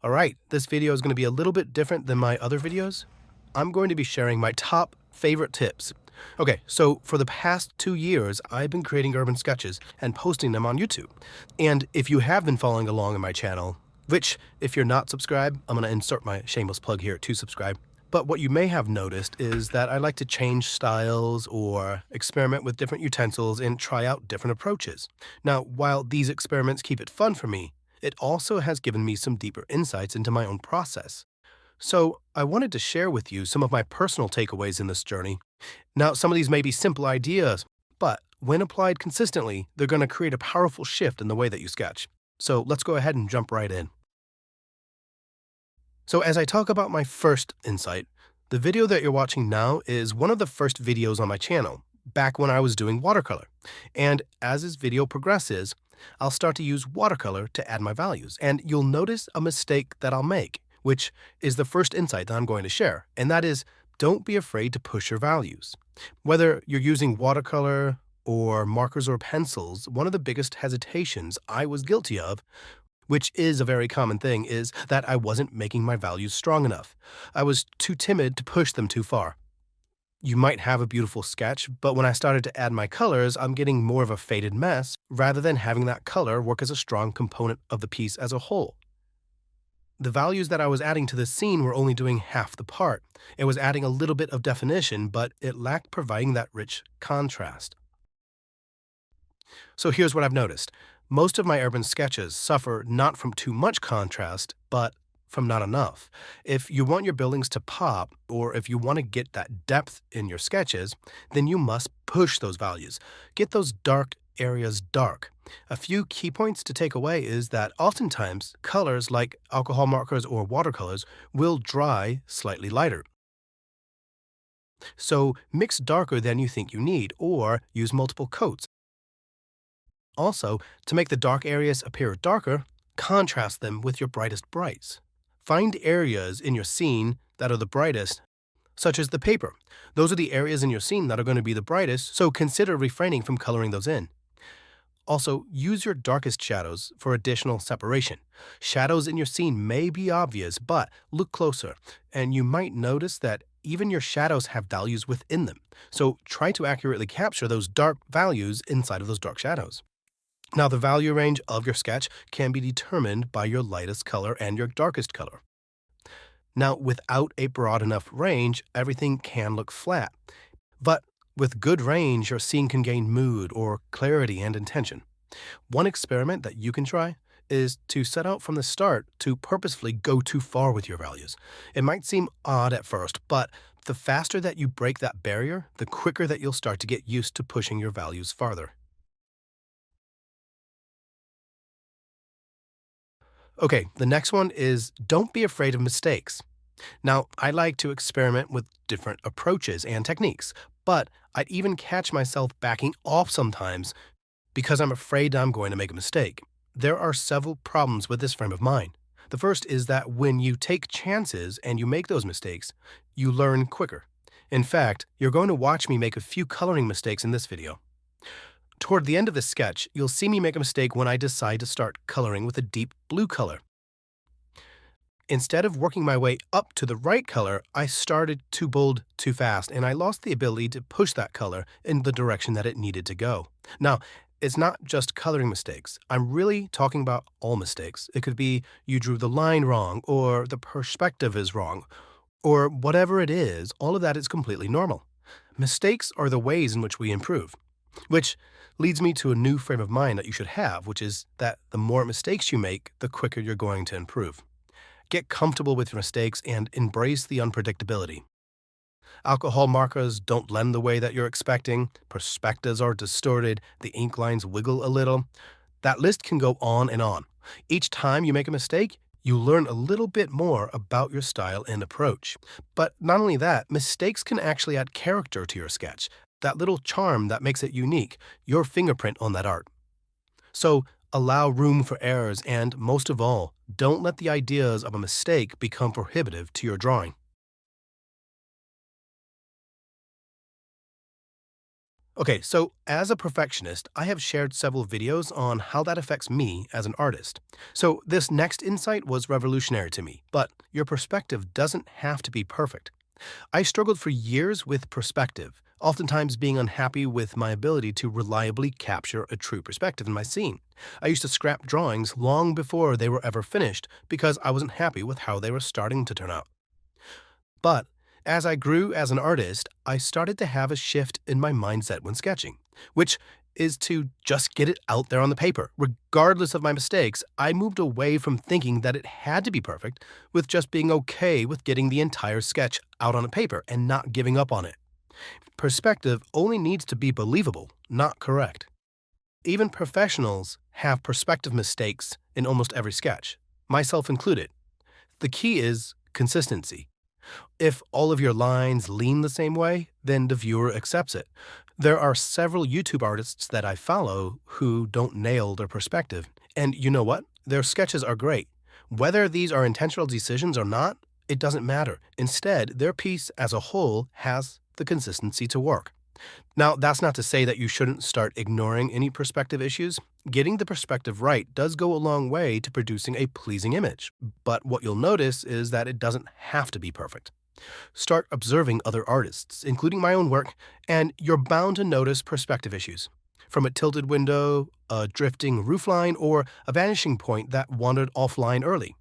Alright, this video is going to be a little bit different than my other videos. I'm going to be sharing my top favorite tips. Okay, so for the past 2 years, I've been creating urban sketches and posting them on YouTube. And if you have been following along in my channel, which if you're not subscribed, I'm going to insert my shameless plug here to subscribe. But what you may have noticed is that I like to change styles or experiment with different utensils and try out different approaches. Now, while these experiments keep it fun for me, it also has given me some deeper insights into my own process. So, I wanted to share with you some of my personal takeaways in this journey. Now, some of these may be simple ideas, but when applied consistently, they're going to create a powerful shift in the way that you sketch. So, let's go ahead and jump right in. So, as I talk about my first insight, the video that you're watching now is one of the first videos on my channel, back when I was doing watercolor. And as this video progresses, I'll start to use watercolor to add my values, and you'll notice a mistake that I'll make, which is the first insight that I'm going to share, and that is don't be afraid to push your values. Whether you're using watercolor or markers or pencils, one of the biggest hesitations I was guilty of, which is a very common thing, is that I wasn't making my values strong enough. I was too timid to push them too far. You might have a beautiful sketch, but when I started to add my colors, I'm getting more of a faded mess rather than having that color work as a strong component of the piece as a whole. The values that I was adding to the scene were only doing half the part. It was adding a little bit of definition, but it lacked providing that rich contrast. So here's what I've noticed. Most of my urban sketches suffer not from too much contrast, but from not enough. If you want your buildings to pop, or if you want to get that depth in your sketches, then you must push those values. Get those dark areas dark. A few key points to take away is that oftentimes colors like alcohol markers or watercolors will dry slightly lighter. So mix darker than you think you need, or use multiple coats. Also, to make the dark areas appear darker, contrast them with your brightest brights. Find areas in your scene that are the brightest, such as the paper. Those are the areas in your scene that are going to be the brightest, so consider refraining from coloring those in. Also, use your darkest shadows for additional separation. Shadows in your scene may be obvious, but look closer, and you might notice that even your shadows have values within them. So try to accurately capture those dark values inside of those dark shadows. Now, the value range of your sketch can be determined by your lightest color and your darkest color. Now, without a broad enough range, everything can look flat. But with good range, your scene can gain mood or clarity and intention. One experiment that you can try is to set out from the start to purposefully go too far with your values. It might seem odd at first, but the faster that you break that barrier, the quicker that you'll start to get used to pushing your values farther. Okay, the next one is don't be afraid of mistakes. Now, I like to experiment with different approaches and techniques, but I'd even catch myself backing off sometimes because I'm afraid I'm going to make a mistake. There are several problems with this frame of mind. The first is that when you take chances and you make those mistakes, you learn quicker. In fact, you're going to watch me make a few coloring mistakes in this video. Toward the end of this sketch, you'll see me make a mistake when I decide to start coloring with a deep blue color. Instead of working my way up to the right color, I started too bold too fast, and I lost the ability to push that color in the direction that it needed to go. Now, it's not just coloring mistakes. I'm really talking about all mistakes. It could be you drew the line wrong, or the perspective is wrong, or whatever it is, all of that is completely normal. Mistakes are the ways in which we improve, which leads me to a new frame of mind that you should have, which is that the more mistakes you make, the quicker you're going to improve. Get comfortable with your mistakes and embrace the unpredictability. Alcohol markers don't blend the way that you're expecting, perspectives are distorted, the ink lines wiggle a little. That list can go on and on. Each time you make a mistake, you learn a little bit more about your style and approach. But not only that, mistakes can actually add character to your sketch, that little charm that makes it unique, your fingerprint on that art. So, allow room for errors, and most of all, don't let the ideas of a mistake become prohibitive to your drawing. Okay, so as a perfectionist, I have shared several videos on how that affects me as an artist. So this next insight was revolutionary to me, but your perspective doesn't have to be perfect. I struggled for years with perspective, oftentimes being unhappy with my ability to reliably capture a true perspective in my scene. I used to scrap drawings long before they were ever finished because I wasn't happy with how they were starting to turn out. But as I grew as an artist, I started to have a shift in my mindset when sketching, which is to just get it out there on the paper. Regardless of my mistakes, I moved away from thinking that it had to be perfect with just being okay with getting the entire sketch out on a paper and not giving up on it. Perspective only needs to be believable, not correct. Even professionals have perspective mistakes in almost every sketch, myself included. The key is consistency. If all of your lines lean the same way, then the viewer accepts it. There are several YouTube artists that I follow who don't nail their perspective. And you know what? Their sketches are great. Whether these are intentional decisions or not, it doesn't matter. Instead, their piece as a whole has the consistency to work. Now, that's not to say that you shouldn't start ignoring any perspective issues. Getting the perspective right does go a long way to producing a pleasing image. But what you'll notice is that it doesn't have to be perfect. Start observing other artists, including my own work, and you're bound to notice perspective issues. From a tilted window, a drifting roofline, or a vanishing point that wandered offline early.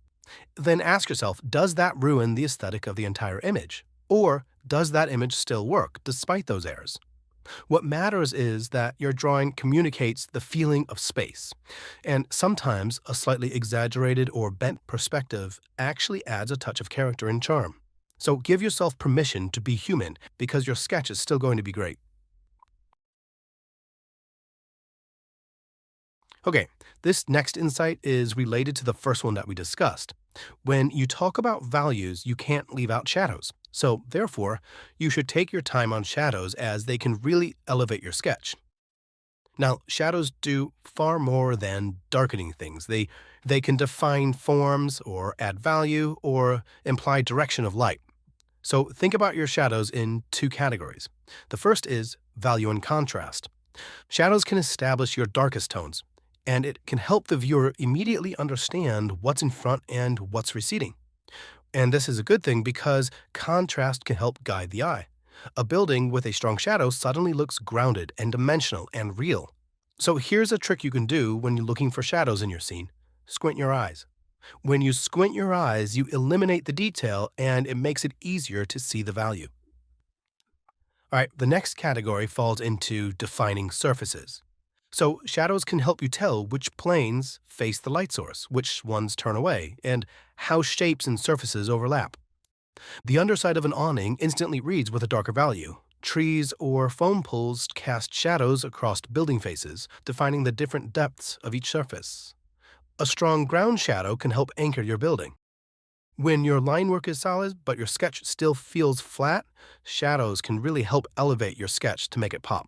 Then ask yourself, does that ruin the aesthetic of the entire image? Or does that image still work despite those errors? What matters is that your drawing communicates the feeling of space, and sometimes a slightly exaggerated or bent perspective actually adds a touch of character and charm. So give yourself permission to be human because your sketch is still going to be great. Okay, this next insight is related to the first one that we discussed. When you talk about values, you can't leave out shadows. So, therefore, you should take your time on shadows as they can really elevate your sketch. Now, shadows do far more than darkening things. They can define forms or add value or imply direction of light. So, think about your shadows in two categories. The first is value and contrast. Shadows can establish your darkest tones, and it can help the viewer immediately understand what's in front and what's receding. And this is a good thing because contrast can help guide the eye. A building with a strong shadow suddenly looks grounded and dimensional and real. So here's a trick you can do when you're looking for shadows in your scene. Squint your eyes. When you squint your eyes, you eliminate the detail and it makes it easier to see the value. All right, the next category falls into defining surfaces. So, shadows can help you tell which planes face the light source, which ones turn away, and how shapes and surfaces overlap. The underside of an awning instantly reads with a darker value. Trees or foam pools cast shadows across building faces, defining the different depths of each surface. A strong ground shadow can help anchor your building. When your line work is solid, but your sketch still feels flat, shadows can really help elevate your sketch to make it pop.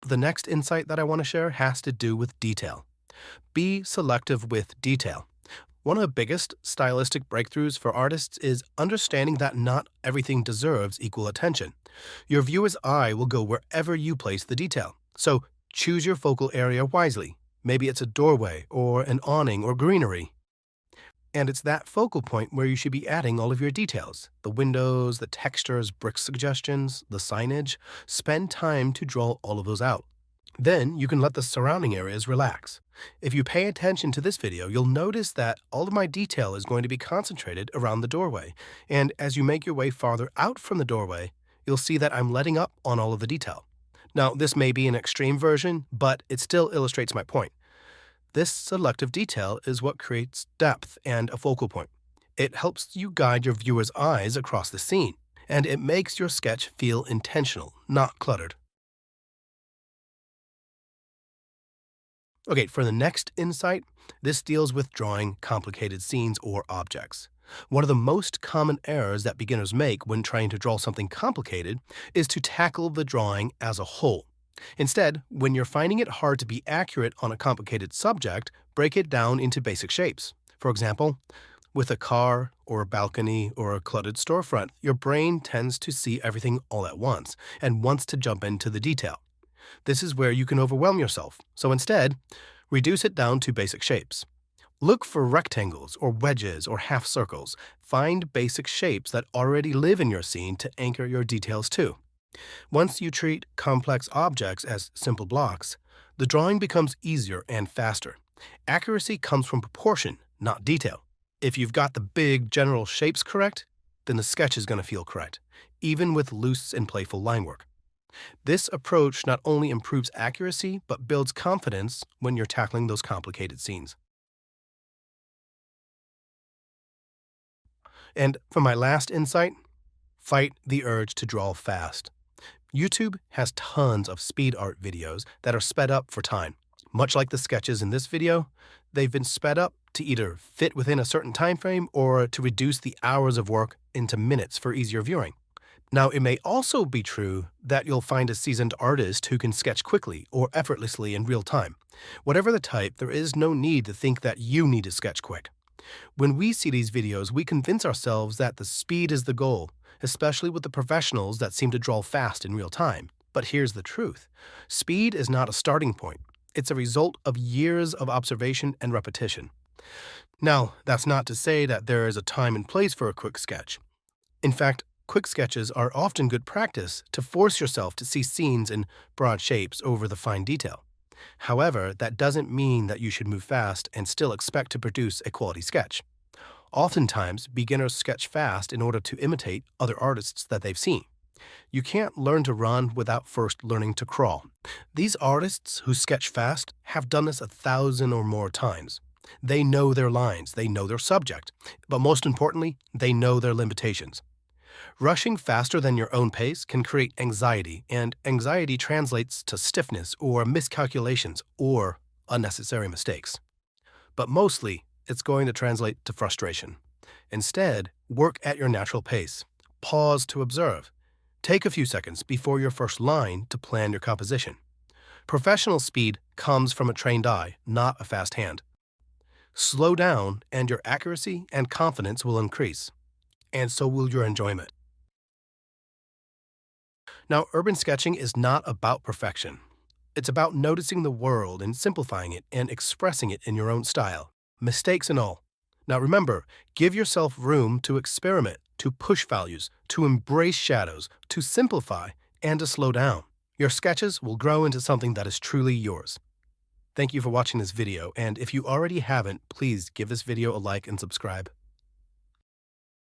The next insight that I want to share has to do with detail. Be selective with detail. One of the biggest stylistic breakthroughs for artists is understanding that not everything deserves equal attention. Your viewer's eye will go wherever you place the detail. So choose your focal area wisely. Maybe it's a doorway or an awning or greenery. And it's that focal point where you should be adding all of your details the windows, the textures, brick suggestions, the signage. Spend time to draw all of those out. Then you can let the surrounding areas relax. If you pay attention to this video, you'll notice that all of my detail is going to be concentrated around the doorway. And as you make your way farther out from the doorway, you'll see that I'm letting up on all of the detail. Now, this may be an extreme version, but it still illustrates my point. This selective detail is what creates depth and a focal point. It helps you guide your viewer's eyes across the scene, and it makes your sketch feel intentional, not cluttered. Okay, for the next insight, this deals with drawing complicated scenes or objects. One of the most common errors that beginners make when trying to draw something complicated is to tackle the drawing as a whole. Instead, when you're finding it hard to be accurate on a complicated subject, break it down into basic shapes. For example, With a car or a balcony or a cluttered storefront, your brain tends to see everything all at once and wants to jump into the detail. This is where you can overwhelm yourself. So instead, reduce it down to basic shapes. Look for rectangles or wedges or half circles. Find basic shapes that already live in your scene to anchor your details to. Once you treat complex objects as simple blocks, the drawing becomes easier and faster. Accuracy comes from proportion, not detail. If you've got the big general shapes correct, then the sketch is going to feel correct, even with loose and playful line work. This approach not only improves accuracy, but builds confidence when you're tackling those complicated scenes. And for my last insight, fight the urge to draw fast. YouTube has tons of speed art videos that are sped up for time. Much like the sketches in this video, they've been sped up to either fit within a certain time frame or to reduce the hours of work into minutes for easier viewing. Now, it may also be true that you'll find a seasoned artist who can sketch quickly or effortlessly in real time. Whatever the type, there is no need to think that you need to sketch quick. When we see these videos, we convince ourselves that the speed is the goal, especially with the professionals that seem to draw fast in real time. But here's the truth. Speed is not a starting point. It's a result of years of observation and repetition. Now, that's not to say that there is a time and place for a quick sketch. In fact, quick sketches are often good practice to force yourself to see scenes in broad shapes over the fine detail. However, that doesn't mean that you should move fast and still expect to produce a quality sketch. Oftentimes, beginners sketch fast in order to imitate other artists that they've seen. You can't learn to run without first learning to crawl. These artists who sketch fast have done this 1,000 or more times. They know their lines, they know their subject, but most importantly, they know their limitations. Rushing faster than your own pace can create anxiety, and anxiety translates to stiffness or miscalculations or unnecessary mistakes. But mostly, it's going to translate to frustration. Instead, work at your natural pace. Pause to observe. Take a few seconds before your first line to plan your composition. Professional speed comes from a trained eye, not a fast hand. Slow down, and your accuracy and confidence will increase, and so will your enjoyment. Now, urban sketching is not about perfection. It's about noticing the world and simplifying it and expressing it in your own style, mistakes and all. Now remember, give yourself room to experiment, to push values, to embrace shadows, to simplify, and to slow down. Your sketches will grow into something that is truly yours. Thank you for watching this video, and if you already haven't, please give this video a like and subscribe.